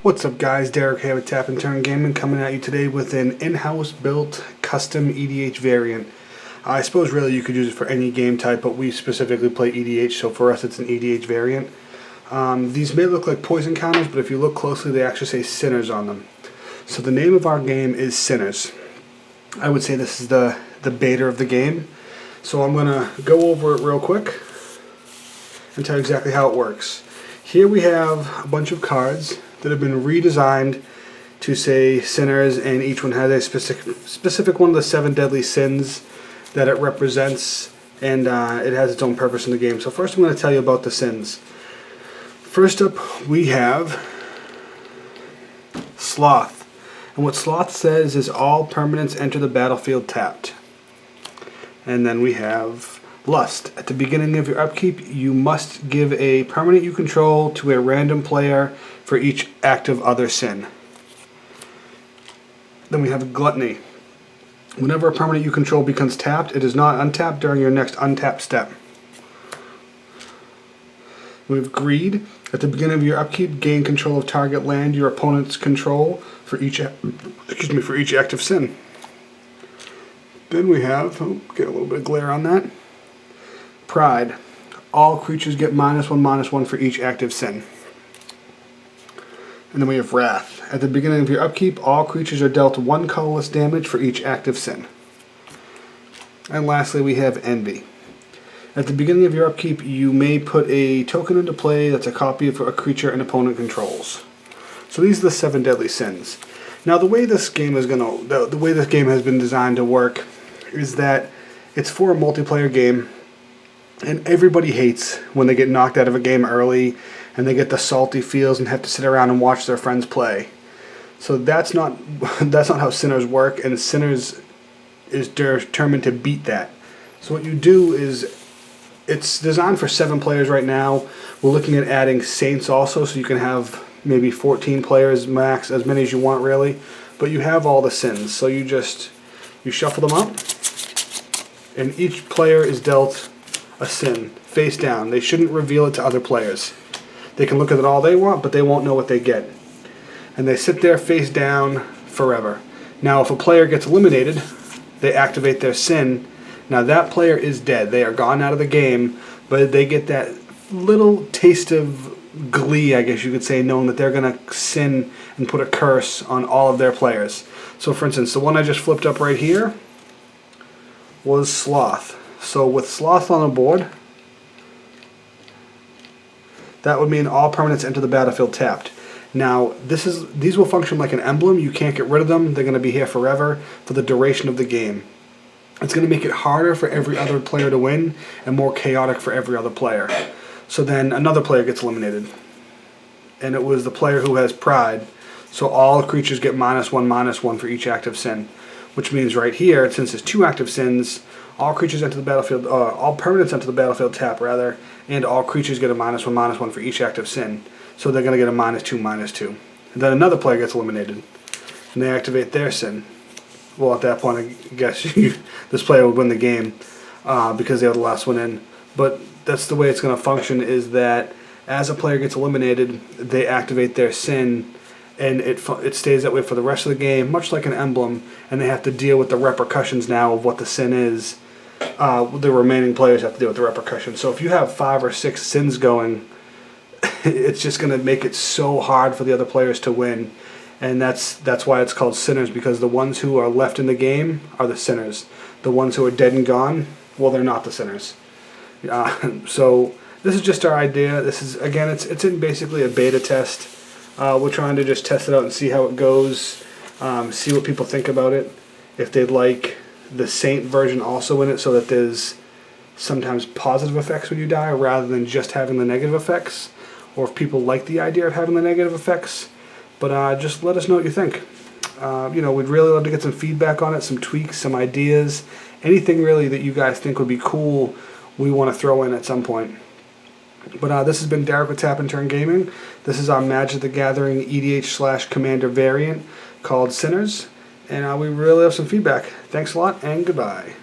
What's up guys, Derek here with Tap and Turn Gaming, coming at you today with an in-house built custom EDH variant. I suppose really you could use it for any game type, but we specifically play EDH, so for us it's an EDH variant. These may look like poison counters, but if you look closely they actually say Sinners on them. So the name of our game is Sinners. I would say this is the beta of the game. So I'm going to go over it real quick and tell you exactly how it works. Here we have a bunch of cards that have been redesigned to say Sinners, and each one has a specific one of the 7 deadly sins that it represents, and it has its own purpose in the game. So first I'm going to tell you about the sins. First up we have Sloth, and what Sloth says is all permanents enter the battlefield tapped. And then we have Lust. At the beginning of your upkeep, you must give a permanent you control to a random player for each active other sin. Then we have Gluttony. Whenever a permanent you control becomes tapped, it is not untapped during your next untap step. We have Greed. At the beginning of your upkeep, gain control of target land your opponent's control for each active sin. Then we have, get a little bit of glare on that, Pride. All creatures get -1/-1 for each active sin. And then we have Wrath. At the beginning of your upkeep, all creatures are dealt 1 colorless damage for each active sin. And lastly, we have Envy. At the beginning of your upkeep, you may put a token into play that's a copy of a creature an opponent controls. So these are the 7 deadly sins. Now the way this game is the way this game has been designed to work is that it's for a multiplayer game, and everybody hates when they get knocked out of a game early and they get the salty feels and have to sit around and watch their friends play. So that's not how Sinners work, and Sinners is determined to beat that. So what you do is, it's designed for 7 players right now. We're looking at adding Saints also, so you can have maybe 14 players max, as many as you want really. But you have all the sins, so you shuffle them up, and each player is dealt a sin face down. They shouldn't reveal it to other players. They can look at it all they want, but they won't know what they get. And they sit there face down forever. Now if a player gets eliminated, they activate their sin. Now that player is dead. They are gone out of the game, but they get that little taste of glee, I guess you could say, knowing that they're going to sin and put a curse on all of their players. So for instance, the one I just flipped up right here was Sloth. So with Sloth on the board, that would mean all permanents enter the battlefield tapped. Now these will function like an emblem. You can't get rid of them. They're going to be here forever for the duration of the game. It's going to make it harder for every other player to win and more chaotic for every other player. So then another player gets eliminated, and it was the player who has Pride. So all creatures get -1/-1 for each active sin, which means right here, since there's 2 active sins, all creatures enter the battlefield, all permanents enter the battlefield tap rather, and all creatures get a -1/-1 for each active sin. So they're going to get a -2/-2. And then another player gets eliminated, and they activate their sin. Well, at that point, I guess this player would win the game because they were the last one in. But that's the way it's going to function, is that as a player gets eliminated, they activate their sin, and it stays that way for the rest of the game, much like an emblem, and they have to deal with the repercussions now of what the sin is. The remaining players have to deal with the repercussions. So if you have 5 or 6 sins going, it's just going to make it so hard for the other players to win. And that's why it's called Sinners, because the ones who are left in the game are the sinners. The ones who are dead and gone, well, they're not the sinners. So this is just our idea. This is, again, it's in basically a beta test. We're trying to just test it out and see how it goes, see what people think about it, if they'd like the Saint version also in it, so that there's sometimes positive effects when you die rather than just having the negative effects, or if people like the idea of having the negative effects. But just let us know what you think. We'd really love to get some feedback on it, some tweaks, some ideas, anything really that you guys think would be cool we want to throw in at some point. But this has been Derek with Tap and Turn Gaming. This is our Magic the Gathering EDH/Commander variant called Sinners, and we really have some feedback. Thanks a lot, and goodbye.